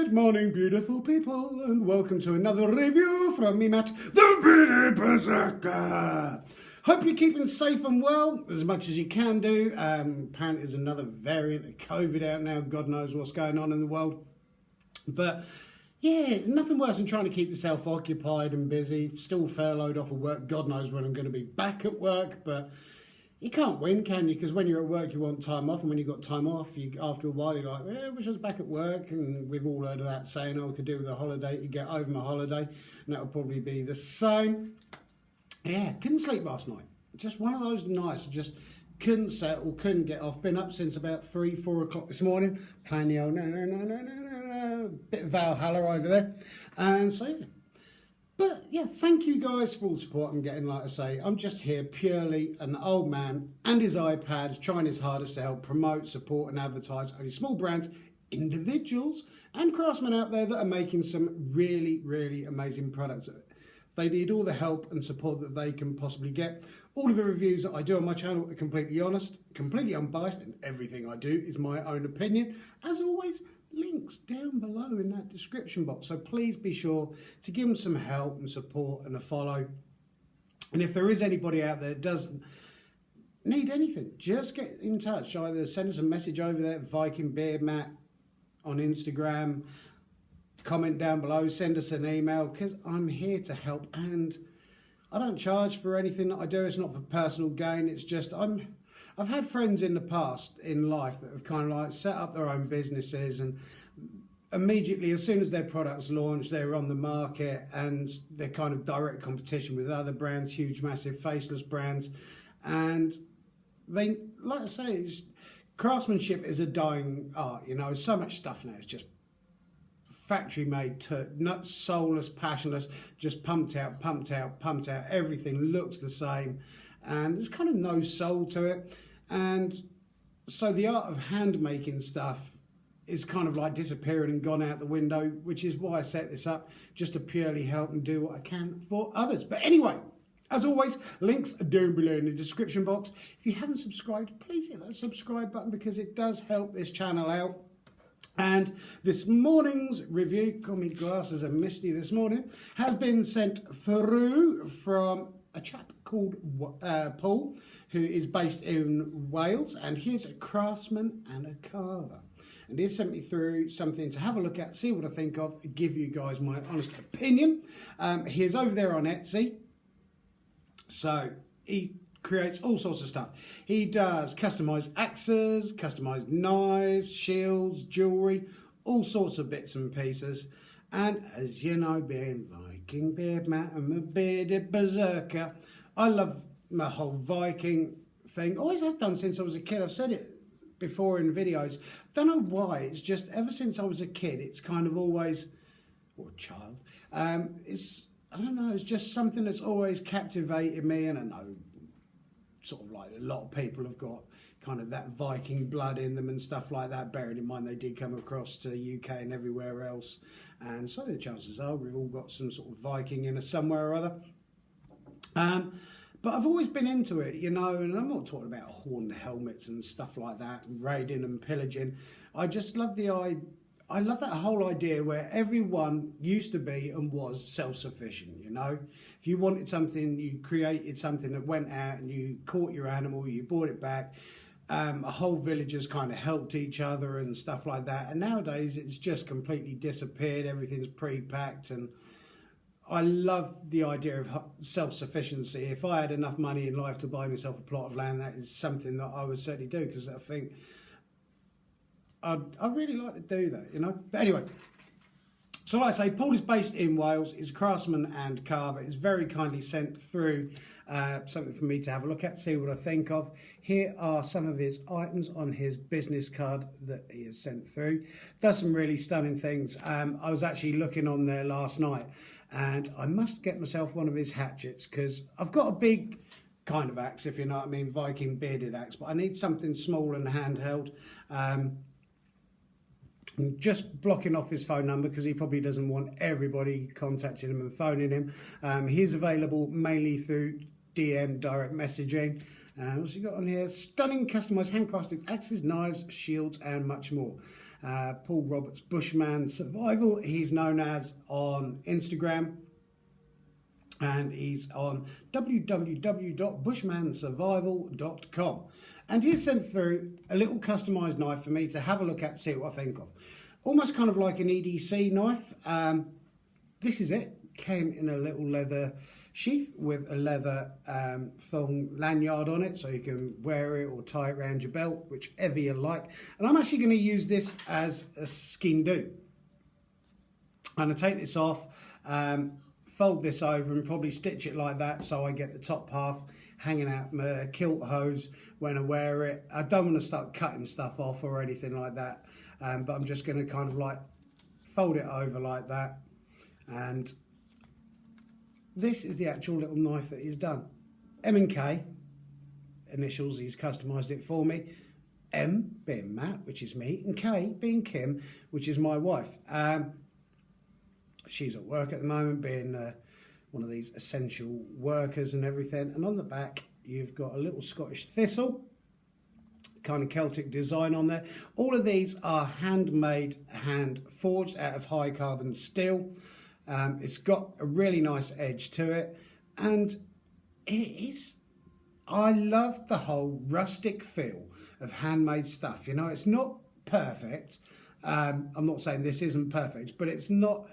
Good morning, beautiful people, and welcome to another review from me, Matt, the Video Berserker. Hope you're keeping safe and well, as much as you can do. Apparently there's another variant of COVID out now. God knows what's going on in the world. But yeah, there's nothing worse than trying to keep yourself occupied and busy. Still furloughed off of work. God knows when I'm going to be back at work, but you can't win, can you? Because when you're at work, you want time off, and when you've got time off, after a while, you're like, I wish I was back at work. And we've all heard of that saying, I could do with a holiday to get over my holiday. And that would probably be the same. Yeah, couldn't sleep last night. Just one of those nights, just couldn't settle, couldn't get off. Been up since about 3, 4 o'clock this morning, playing the old no, bit of Valhalla over there. And so, yeah. But yeah, thank you guys for all the support I'm getting. Like I say, I'm just here purely an old man and his iPad trying his hardest to help promote, support and advertise only small brands, individuals and craftsmen out there that are making some really, really amazing products. They need all the help and support that they can possibly get. All of the reviews that I do on my channel are completely honest, completely unbiased, and everything I do is my own opinion. As always, links down below in that description box. So please be sure to give them some help and support and a follow. And if there is anybody out there that doesn't need anything, just get in touch. Either send us a message over there, Viking Beard Matt on Instagram, comment down below, send us an email, because I'm here to help. And I don't charge for anything that I do. It's not for personal gain. It's just I've had friends in the past in life that have kind of like set up their own businesses, and immediately as soon as their products launch, they're on the market and they're kind of direct competition with other brands, huge, massive, faceless brands. And they, like I say, craftsmanship is a dying art. You know, so much stuff now is just factory made, nuts, soulless, passionless, just pumped out, pumped out, pumped out. Everything looks the same and there's kind of no soul to it. And so the art of hand making stuff is kind of like disappearing and gone out the window, which is why I set this up, just to purely help and do what I can for others. But anyway, as always, links are down below in the description box. If you haven't subscribed, please hit that subscribe button, because it does help this channel out. And this morning's review, call me glasses are misty this morning, has been sent through from a chap called Paul, who is based in Wales, and he's a craftsman and a carver. And he sent me through something to have a look at, see what I think of, give you guys my honest opinion. He is over there on Etsy, so he creates all sorts of stuff. He does customized axes, customized knives, shields, jewelry, all sorts of bits and pieces. And as you know, being Viking Beard Matt and a bearded berserker, I love my whole Viking thing. Always have done since I was a kid. I've said it before in videos. Don't know why. It's just ever since I was a kid, it's kind of always, or child, it's, I don't know, it's just something that's always captivated me. And I know sort of like a lot of people have got kind of that Viking blood in them and stuff like that, bearing in mind they did come across to the UK and everywhere else, and so the chances are we've all got some sort of Viking in us somewhere or other. But I've always been into it, you know, and I'm not talking about horned helmets and stuff like that, and raiding and pillaging. I just love I love that whole idea where everyone used to be and was self-sufficient, you know. If you wanted something, you created something that went out and you caught your animal, you brought it back. A whole villagers kind of helped each other and stuff like that. And nowadays it's just completely disappeared. Everything's pre-packed, and I love the idea of self-sufficiency. If I had enough money in life to buy myself a plot of land, that is something that I would certainly do, because I think I'd really like to do that, you know. But anyway, so like I say, Paul is based in Wales. He's a craftsman and carver. He's very kindly sent through something for me to have a look at, see what I think of. Here are some of his items on his business card that he has sent through. Does some really stunning things. I was actually looking on there last night, and I must get myself one of his hatchets, because I've got a big kind of axe, if you know what I mean, Viking bearded axe, but I need something small and handheld. Just blocking off his phone number, because he probably doesn't want everybody contacting him and phoning him. He's available mainly through DM, direct messaging. What's he got on here? Stunning, customised, handcrafted axes, knives, shields, and much more. Paul Roberts Bushman Survival, he's known as on Instagram. And he's on www.bushmansurvival.com. And he sent through a little customised knife for me to have a look at, see what I think of. Almost kind of like an EDC knife. This is it. Came in a little leather sheath with a leather thong lanyard on it, so you can wear it or tie it around your belt, whichever you like. And I'm actually going to use this as a sgian dubh. I'm going to take this off, fold this over and probably stitch it like that so I get the top half hanging out my kilt hose when I wear it. I don't want to start cutting stuff off or anything like that, but I'm just going to kind of like fold it over like that. And this is the actual little knife that he's done. M and K initials, he's customised it for me. M being Matt, which is me, and K being Kim, which is my wife. She's at work at the moment, being one of these essential workers and everything. And on the back, you've got a little Scottish thistle, kind of Celtic design on there. All of these are handmade, hand forged out of high carbon steel. It's got a really nice edge to it, and it is, I love the whole rustic feel of handmade stuff. You know, it's not perfect. I'm not saying this isn't perfect, but it's not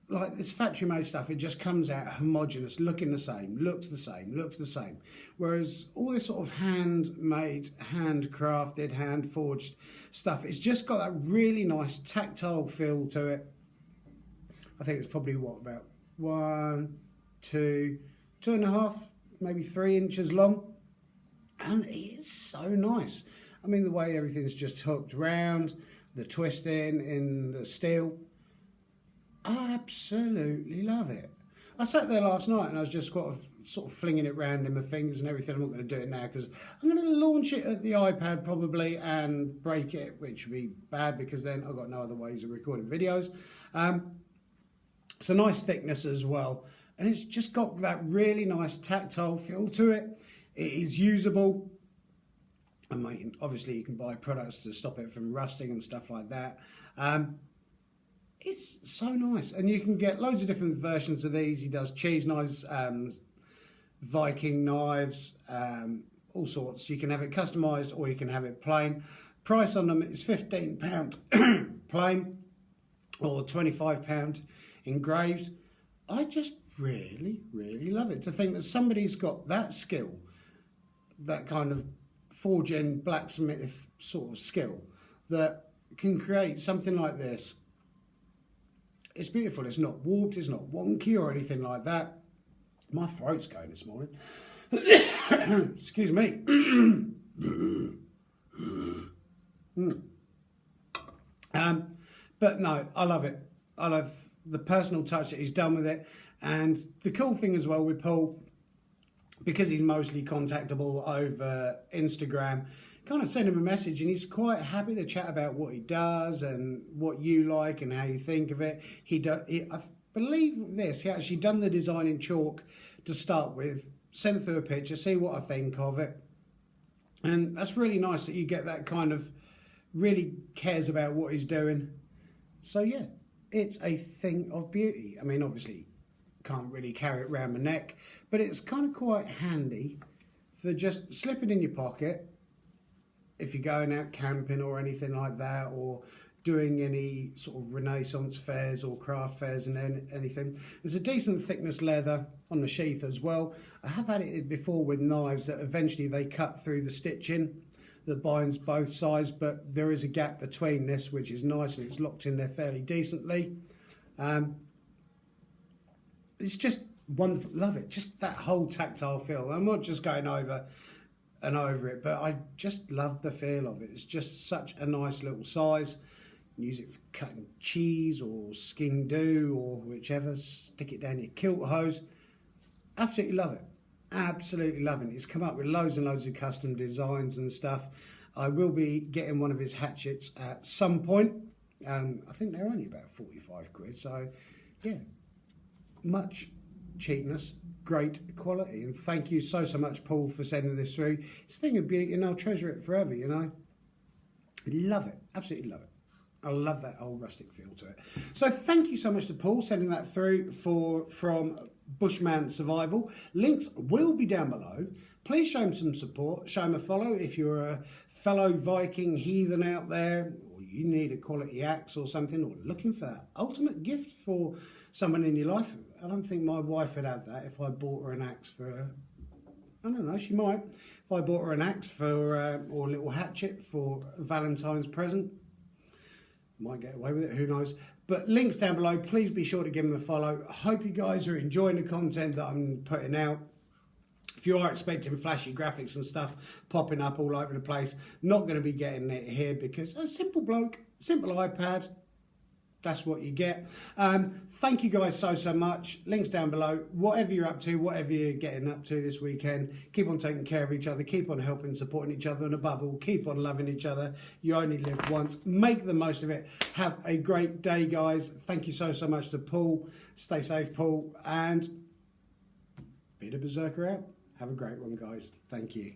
like this factory made stuff. It just comes out homogenous, looking the same, looks the same, looks the same. Whereas all this sort of handmade, handcrafted, hand forged stuff, it's just got that really nice tactile feel to it. I think it's probably what, about 1, 2, 2.5, maybe 3 inches long. And it is so nice. I mean, the way everything's just hooked round, the twisting in the steel, I absolutely love it. I sat there last night and I was just sort of flinging it around in my fingers and everything. I'm not going to do it now because I'm going to launch it at the iPad probably and break it, which would be bad because then I've got no other ways of recording videos. It's a nice thickness as well, and it's just got that really nice tactile feel to it. It is usable. I mean, obviously you can buy products to stop it from rusting and stuff like that. It's so nice, and you can get loads of different versions of these. He does cheese knives, Viking knives, all sorts. You can have it customised or you can have it plain. Price on them is £15 plain or £25 engraved. I just really, really love it. To think that somebody's got that skill, that kind of forging blacksmith sort of skill, that can create something like this. It's beautiful. It's not warped, it's not wonky or anything like that. My throat's going this morning. Excuse me. But no, I love it. I love the personal touch that he's done with it. And the cool thing as well with Paul, because he's mostly contactable over Instagram, kind of send him a message and he's quite happy to chat about what he does and what you like and how you think of it. I believe this, he actually done the design in chalk to start with, send through a picture, see what I think of it. And that's really nice that you get that kind of really cares about what he's doing. So yeah, it's a thing of beauty. I mean, obviously can't really carry it around my neck, but it's kind of quite handy for just slipping in your pocket if you're going out camping or anything like that, or doing any sort of Renaissance fairs or craft fairs and anything. There's a decent thickness leather on the sheath as well. I have had it before with knives that eventually they cut through the stitching that binds both sides, but there is a gap between this, which is nice, and it's locked in there fairly decently. It's just wonderful. Love it. Just that whole tactile feel. I'm not just going over and over it, but I just love the feel of it. It's just such a nice little size. Use it for cutting cheese or sgian dubh or whichever. Stick it down your kilt hose. Absolutely love it. Absolutely loving it. He's come up with loads and loads of custom designs and stuff. I will be getting one of his hatchets at some point. I think they're only about 45 quid. So yeah, much cheapness, great quality. And thank you so much, Paul, for sending this through. It's a thing of beauty and I'll treasure it forever, you know. Love it. Absolutely love it. I love that old rustic feel to it. So thank you so much to Paul sending that through from Bushman Survival. Links will be down below. Please show him some support. Show him a follow if you're a fellow Viking heathen out there, or you need a quality axe or something, or looking for that ultimate gift for someone in your life. I don't think my wife would have that if I bought her an axe for, I don't know, she might. If I bought her an axe for, or a little hatchet for a Valentine's present, might get away with it, who knows. But links down below, please be sure to give them a follow. I hope you guys are enjoying the content that I'm putting out. If you are expecting flashy graphics and stuff popping up all over the place, not going to be getting it here because a simple bloke, simple iPad, that's what you get. Thank you guys so much. Links down below. Whatever you're up to, whatever you're getting up to this weekend, keep on taking care of each other, keep on helping, supporting each other, and above all, keep on loving each other. You only live once. Make the most of it. Have a great day, guys. Thank you so much to Paul. Stay safe, Paul. And be the Berserker out. Have a great one, guys. Thank you.